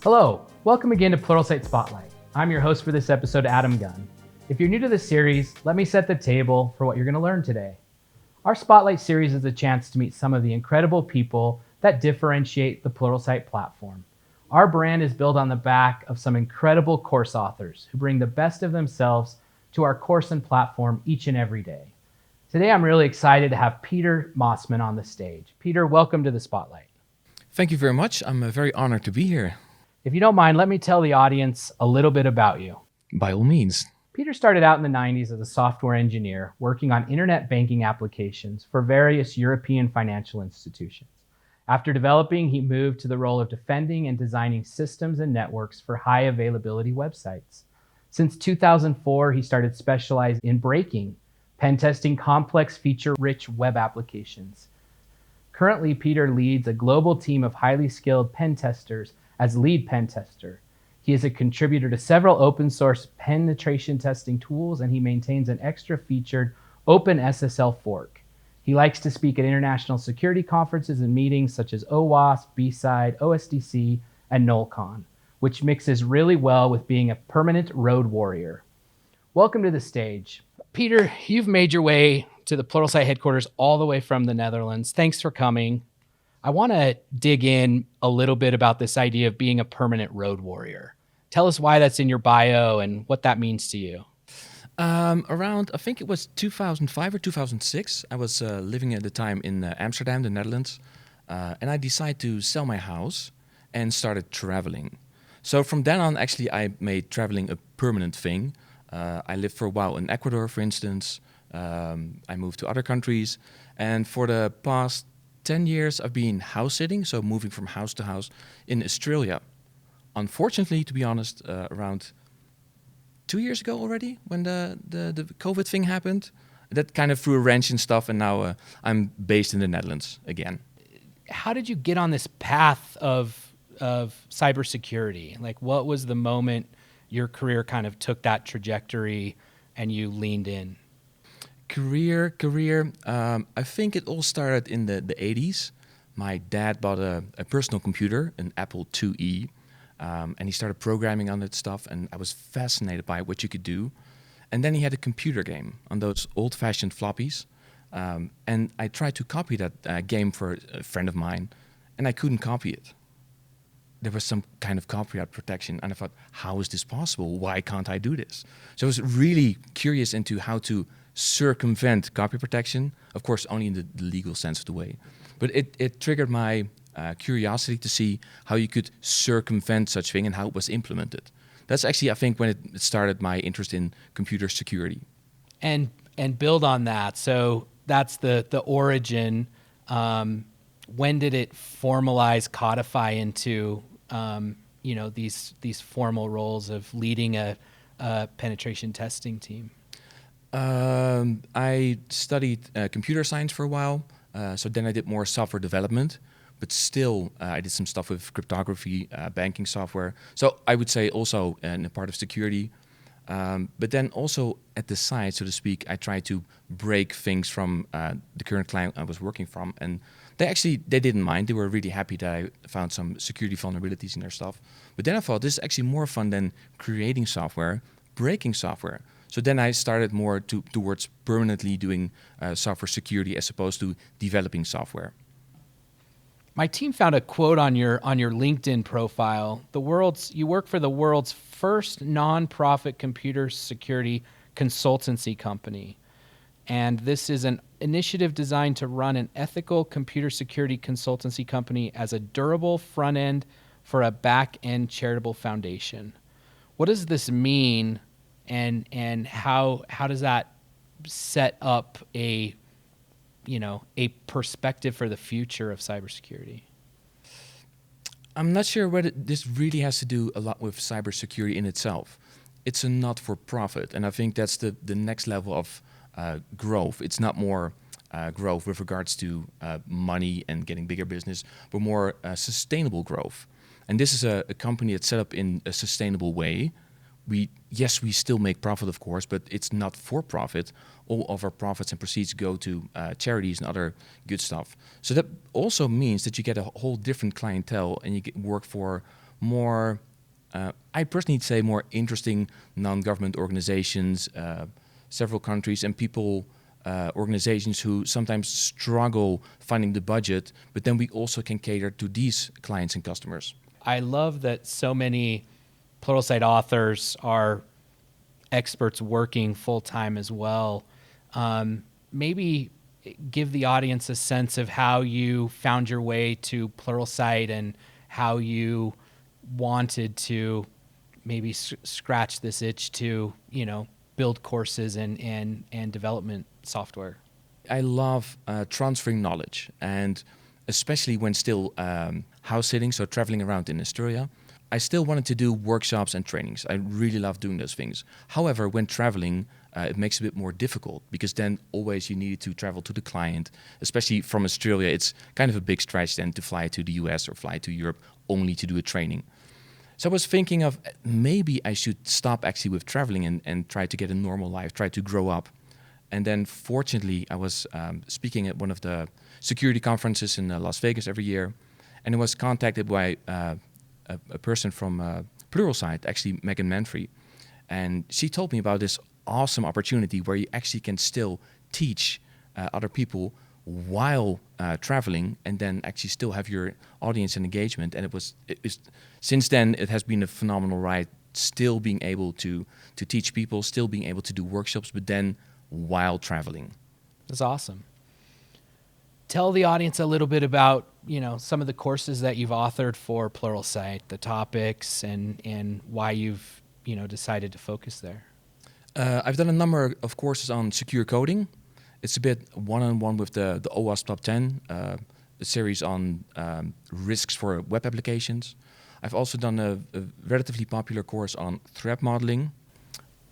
Hello, welcome again to Pluralsight Spotlight. I'm your host for this episode, Adam Gunn. If you're new to this series, let me set the table for what you're going to learn today. Our Spotlight series is a chance to meet some of the incredible people that differentiate the Pluralsight platform. Our brand is built on the back of some incredible course authors who bring the best of themselves to our course and platform each and every day. Today, I'm really excited to have Peter Mosman on the stage. Peter, welcome to the Spotlight. Thank you very much. I'm very honored to be here. If you don't mind, let me tell the audience a little bit about you. By all means. Peter started out in the 90s as a software engineer working on internet banking applications for various European financial institutions. After developing, he moved to the role of defending and designing systems and networks for high availability websites. Since 2004, he started specializing in breaking, pen testing complex feature-rich web applications. Currently, Peter leads a global team of highly skilled pen testers as lead pen tester. He is a contributor to several open source penetration testing tools, and he maintains an extra featured open SSL fork. He likes to speak at international security conferences and meetings such as OWASP, B-Side, OSDC, and NoleCon, which mixes really well with being a permanent road warrior. Welcome to the stage. Peter, you've made your way to the Pluralsight headquarters all the way from the Netherlands. Thanks for coming. I want to dig in a little bit about this idea of being a permanent road warrior. Tell us why that's in your bio and what that means to you. Around, I think it was 2005 or 2006, I was living at the time in Amsterdam, the Netherlands, and I decided to sell my house and started traveling. So from then on, actually, I made traveling a permanent thing. I lived for a while in Ecuador, for instance. I moved to other countries, and for the past 10 years, I've been house sitting, so moving from house to house in Australia. Unfortunately, to be honest, around 2 years ago already, when the COVID thing happened, that kind of threw a wrench in stuff, and now I'm based in the Netherlands again. How did you get on this path of cybersecurity? Like, what was the moment your career kind of took that trajectory and you leaned in? Career. I think it all started in the 80s. My dad bought a personal computer, an Apple IIe, and he started programming on that stuff, and I was fascinated by what you could do. And then he had a computer game on those old-fashioned floppies, and I tried to copy that game for a friend of mine, and I couldn't copy it. There was some kind of copyright protection, and I thought, how is this possible? Why can't I do this? So I was really curious into how to circumvent copyright protection, of course, only in the legal sense of the way. But it triggered my curiosity to see how you could circumvent such thing and how it was implemented. That's actually, I think, when it started my interest in computer security. And build on that. So that's the origin. When did it formalize, codify into these formal roles of leading a penetration testing team? I studied computer science for a while, so then I did more software development, but still I did some stuff with cryptography, banking software. So I would say also in a part of security, but then also at the side, so to speak, I tried to break things from the current client I was working from, and they didn't mind. They were really happy that I found some security vulnerabilities in their stuff. But then I thought this is actually more fun than creating software, breaking software. So then I started more towards permanently doing software security as opposed to developing software. My team found a quote on your LinkedIn profile. You work for the world's first nonprofit computer security consultancy company. And this is an initiative designed to run an ethical computer security consultancy company as a durable front end for a back end charitable foundation. What does this mean? And how does that set up a perspective for the future of cybersecurity? I'm not sure whether this really has to do a lot with cybersecurity in itself. It's a not-for-profit, and I think that's the next level of growth. It's not more growth with regards to money and getting bigger business, but more sustainable growth. And this is a company that's set up in a sustainable way. We still make profit, of course, but it's not for profit. All of our profits and proceeds go to charities and other good stuff. So that also means that you get a whole different clientele, and you work for more, I personally say more interesting non-government organizations, several countries, and people, organizations who sometimes struggle finding the budget, but then we also can cater to these clients and customers. I love that so many Pluralsight authors are experts working full-time as well. Maybe give the audience a sense of how you found your way to Pluralsight and how you wanted to maybe scratch this itch to, build courses and development software. I love transferring knowledge, and especially when still house sitting, so traveling around in Australia, I still wanted to do workshops and trainings. I really love doing those things. However, when traveling, it makes it a bit more difficult because then always you needed to travel to the client, especially from Australia. It's kind of a big stretch then to fly to the US or fly to Europe only to do a training. So I was thinking of maybe I should stop actually with traveling and try to get a normal life, try to grow up. And then fortunately, I was speaking at one of the security conferences in Las Vegas every year, and I was contacted by a person from Pluralsight, actually Megan Manfrey, and she told me about this awesome opportunity where you actually can still teach other people while traveling, and then actually still have your audience and engagement. And it was since then it has been a phenomenal ride. Still being able to teach people, still being able to do workshops, but then while traveling. That's awesome. Tell the audience a little bit about, some of the courses that you've authored for Pluralsight, the topics, and why you've, decided to focus there. I've done a number of courses on secure coding. It's a bit one-on-one with the OWASP Top 10, a series on risks for web applications. I've also done a relatively popular course on threat modeling,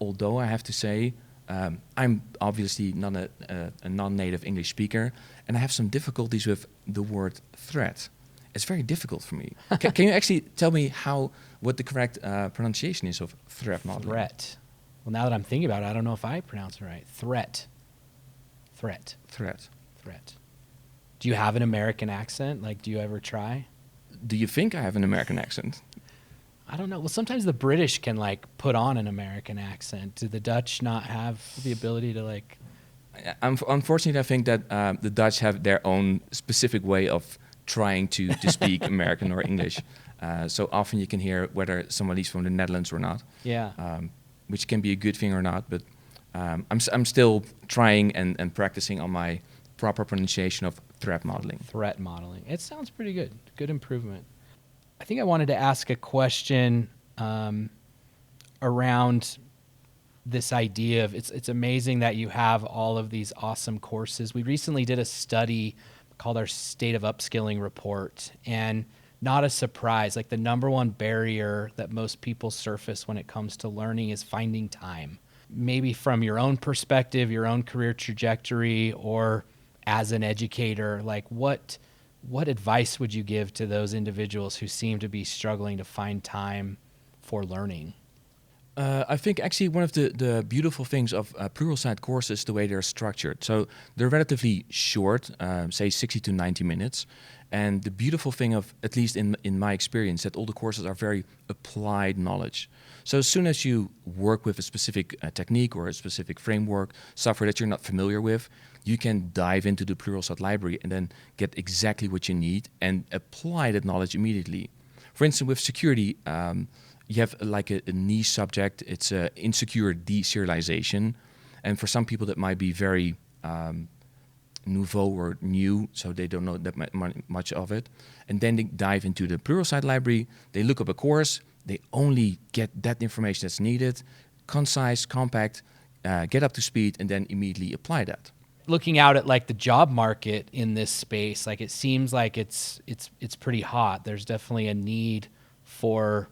although I have to say, I'm obviously not a non-native English speaker, and I have some difficulties with the word threat. It's very difficult for me. Can you actually tell me what the correct pronunciation is of threat modeling? Threat. Well, now that I'm thinking about it, I don't know if I pronounce it right. Threat. Do you have an American accent? Like, do you ever try? Do you think I have an American accent? I don't know. Well, sometimes the British can put on an American accent. Do the Dutch not have the ability to Unfortunately, I think that the Dutch have their own specific way of trying to speak American or English. So often you can hear whether somebody's from the Netherlands or not. Yeah. Which can be a good thing or not, but I'm still trying and practicing on my proper pronunciation of threat modeling. Threat modeling. It sounds pretty good. Good improvement. I think I wanted to ask a question around this idea of it's amazing that you have all of these awesome courses. We recently did a study called our State of Upskilling report, and not a surprise, the number one barrier that most people surface when it comes to learning is finding time. Maybe from your own perspective, your own career trajectory, or as an educator, what advice would you give to those individuals who seem to be struggling to find time for learning? I think actually one of the beautiful things of Pluralsight courses is the way they're structured. So they're relatively short, say 60 to 90 minutes. And the beautiful thing of, at least in my experience, that all the courses are very applied knowledge. So as soon as you work with a specific technique or a specific framework, software that you're not familiar with, you can dive into the Pluralsight library and then get exactly what you need and apply that knowledge immediately. For instance, with security, you have a niche subject. It's insecure deserialization. And for some people that might be very nouveau or new, so they don't know that much of it. And then they dive into the Pluralsight library. They look up a course. They only get that information that's needed, concise, compact, get up to speed, and then immediately apply that. Looking out at the job market in this space, it seems like it's pretty hot. There's definitely a need for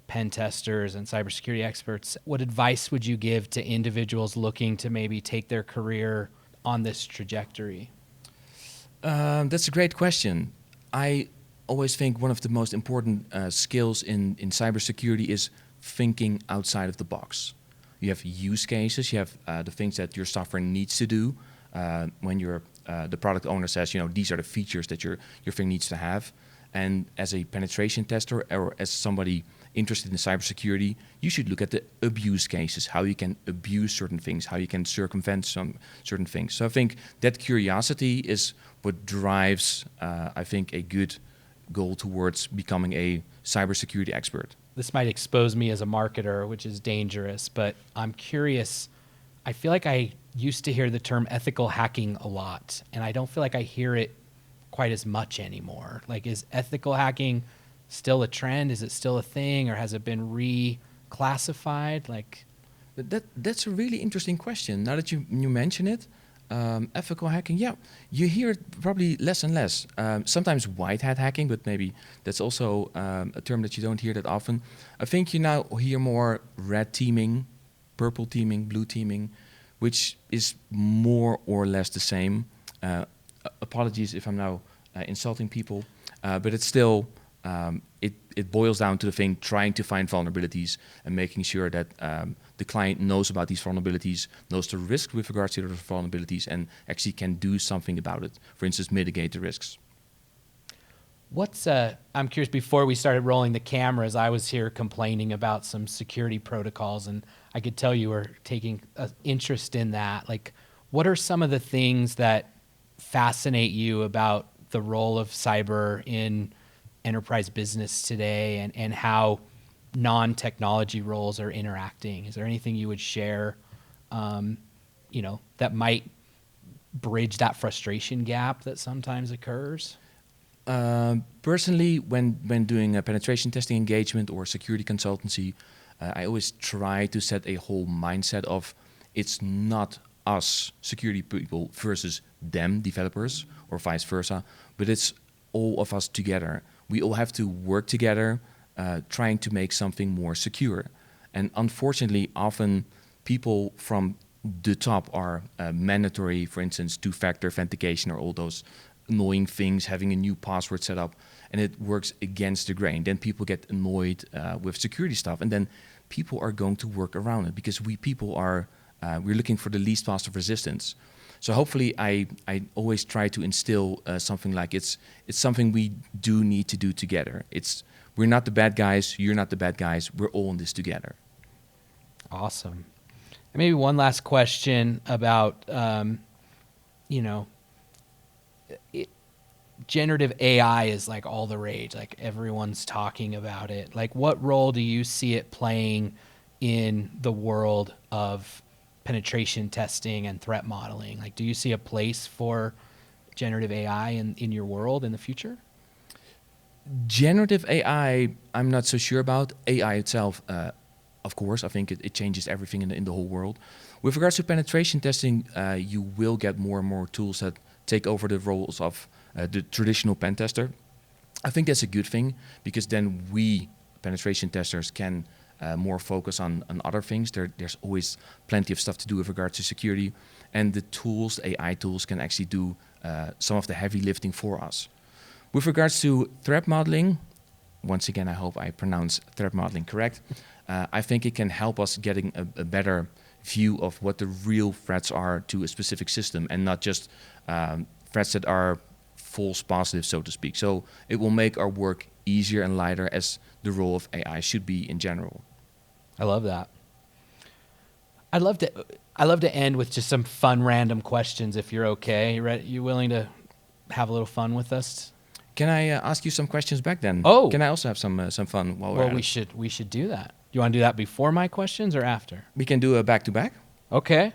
pen testers and cybersecurity experts. What advice would you give to individuals looking to maybe take their career on this trajectory? That's a great question. I always think one of the most important skills in cybersecurity is thinking outside of the box. You have use cases, you have the things that your software needs to do. When the product owner says, these are the features that your thing needs to have. And as a penetration tester or as somebody interested in cybersecurity, you should look at the abuse cases, how you can abuse certain things, how you can circumvent some certain things. So I think that curiosity is what drives, I think, a good goal towards becoming a cybersecurity expert. This might expose me as a marketer, which is dangerous, but I'm curious. I feel like I used to hear the term ethical hacking a lot, and I don't feel like I hear it quite as much anymore. Like, is ethical hacking still a trend? Is it still a thing, or has it been reclassified? Like, That's a really interesting question. Now that you mention it, ethical hacking, yeah, you hear it probably less and less. Sometimes white hat hacking, but maybe that's also a term that you don't hear that often. I think you now hear more red teaming, purple teaming, blue teaming, which is more or less the same. Apologies if I'm now insulting people, but it's still, it boils down to the thing, trying to find vulnerabilities and making sure that the client knows about these vulnerabilities, knows the risk with regards to those vulnerabilities, and actually can do something about it. For instance, mitigate the risks. I'm curious, before we started rolling the cameras, I was here complaining about some security protocols, and I could tell you were taking an interest in that. Like, what are some of the things that fascinate you about the role of cyber in enterprise business today, and how non-technology roles are interacting? Is there anything you would share, that might bridge that frustration gap that sometimes occurs? Personally, when doing a penetration testing engagement or security consultancy, I always try to set a whole mindset of it's not us security people versus them developers or vice versa, but it's all of us together. We all have to work together, trying to make something more secure. And unfortunately, often people from the top are mandatory, for instance, two-factor authentication or all those annoying things, having a new password set up, and it works against the grain. Then people get annoyed with security stuff, and then people are going to work around it because we people are, we're looking for the least path of resistance. So hopefully I always try to instill something like it's something we do need to do together. We're not the bad guys, you're not the bad guys, we're all in this together. Awesome. And maybe one last question about, generative AI is like all the rage, like everyone's talking about it. Like, what role do you see it playing in the world of penetration testing and threat modeling? Like, do you see a place for generative AI in your world in the future? Generative AI, I'm not so sure about. AI itself, of course, I think it changes everything in the whole world. With regards to penetration testing, you will get more and more tools that take over the roles of the traditional pen tester. I think that's a good thing because then we, penetration testers, can more focus on other things. There's always plenty of stuff to do with regards to security, and the tools, AI tools, can actually do some of the heavy lifting for us. With regards to threat modeling, once again, I hope I pronounce threat modeling correct. I think it can help us getting a better view of what the real threats are to a specific system, and not just threats that are false positives, so to speak. So it will make our work easier and lighter, as the role of AI should be in general. I love that. I love to end with just some fun random questions, if you're okay. You willing to have a little fun with us? Can I ask you some questions back then? Oh. Can I also have some fun while we're at it? We should do that. You want to do that before my questions or after? We can do a back-to-back. Okay.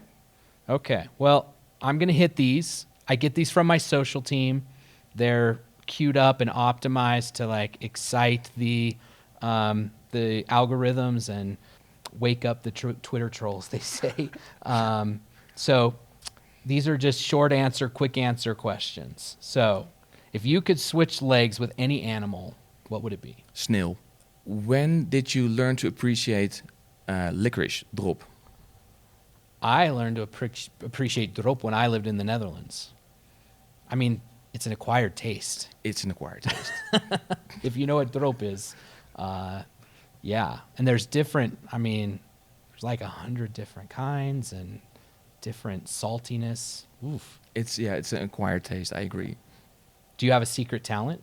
Well, I'm going to hit these. I get these from my social team. They're queued up and optimized to like excite the algorithms and wake up the Twitter trolls, they say. So these are just short answer, quick answer questions. So if you could switch legs with any animal, what would it be? Snail. When did you learn to appreciate licorice drop? I learned to appreciate drop when I lived in the Netherlands. I mean, it's an acquired taste. It's an acquired taste. If you know what drop is, yeah. And there's there's like 100 different kinds and different saltiness. Oof. It's an acquired taste, I agree. Do you have a secret talent?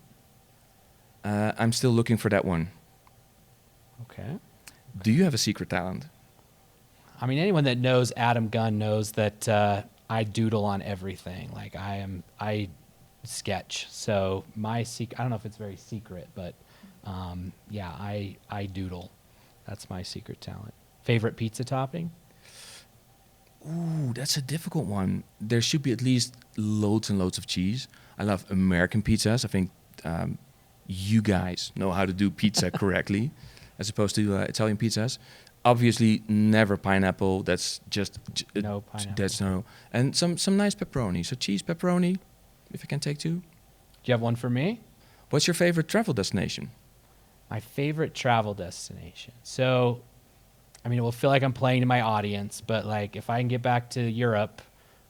I'm still looking for that one. Okay. Do you have a secret talent? I mean, anyone that knows Adam Gunn knows that I doodle on everything. Like I sketch. So my secret, I don't know if it's very secret, but yeah, I doodle. That's my secret talent. Favorite pizza topping? Ooh, that's a difficult one. There should be at least loads and loads of cheese. I love American pizzas. I think you guys know how to do pizza correctly, as opposed to Italian pizzas. Obviously, never pineapple. That's just No pineapple. That's no. And some nice pepperoni. So cheese pepperoni, if I can take two. Do you have one for me? What's your favorite travel destination? My favorite travel destination. So, I mean, it will feel like I'm playing to my audience, but like if I can get back to Europe,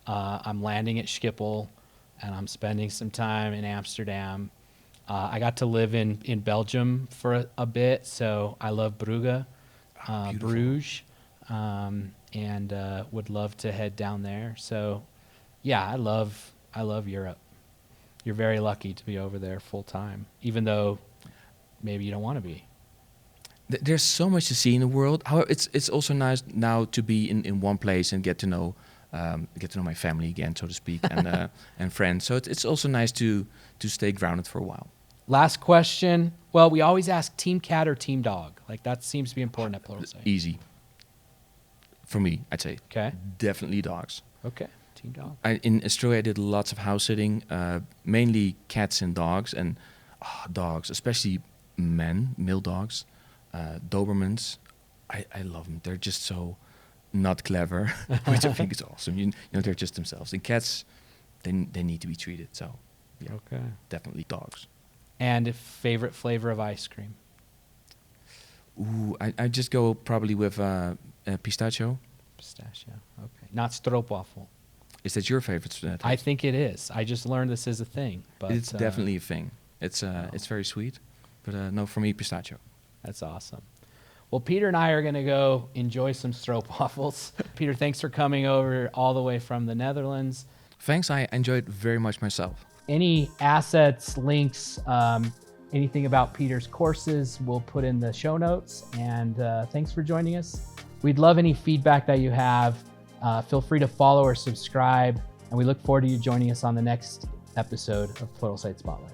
I'm landing at Schiphol and I'm spending some time in Amsterdam. I got to live in Belgium for a bit, so I love Brugge, Bruges, and would love to head down there. So, yeah, I love Europe. You're very lucky to be over there full time, even though maybe you don't want to be. There's so much to see in the world. However, it's also nice now to be in one place and get to know my family again, so to speak, and and friends. So it's also nice to stay grounded for a while. Last question. Well, we always ask team cat or team dog. Like that seems to be important at Pluralsight. Easy. For me, I'd say. Okay. Definitely dogs. Okay. Team dog. In Australia, I did lots of house sitting, mainly cats and dogs, and dogs, especially male dogs, Dobermans. I love them. They're just so not clever, which I think is awesome. You know, they're just themselves. And cats, they need to be treated. So, yeah, Okay. definitely dogs. And a favorite flavor of ice cream? Ooh, I just go probably with pistachio. Pistachio. Okay. Not stroopwafel. Is that your favorite? I think it is. I just learned this is a thing. But It's definitely a thing. It's very sweet, but no, for me, pistachio. That's awesome. Well, Peter and I are going to go enjoy some stroopwafels. Peter, thanks for coming over all the way from the Netherlands. Thanks, I enjoyed very much myself. Any assets, links, anything about Peter's courses, we'll put in the show notes. And thanks for joining us. We'd love any feedback that you have. Feel free to follow or subscribe. And we look forward to you joining us on the next episode of Pluralsight Spotlight.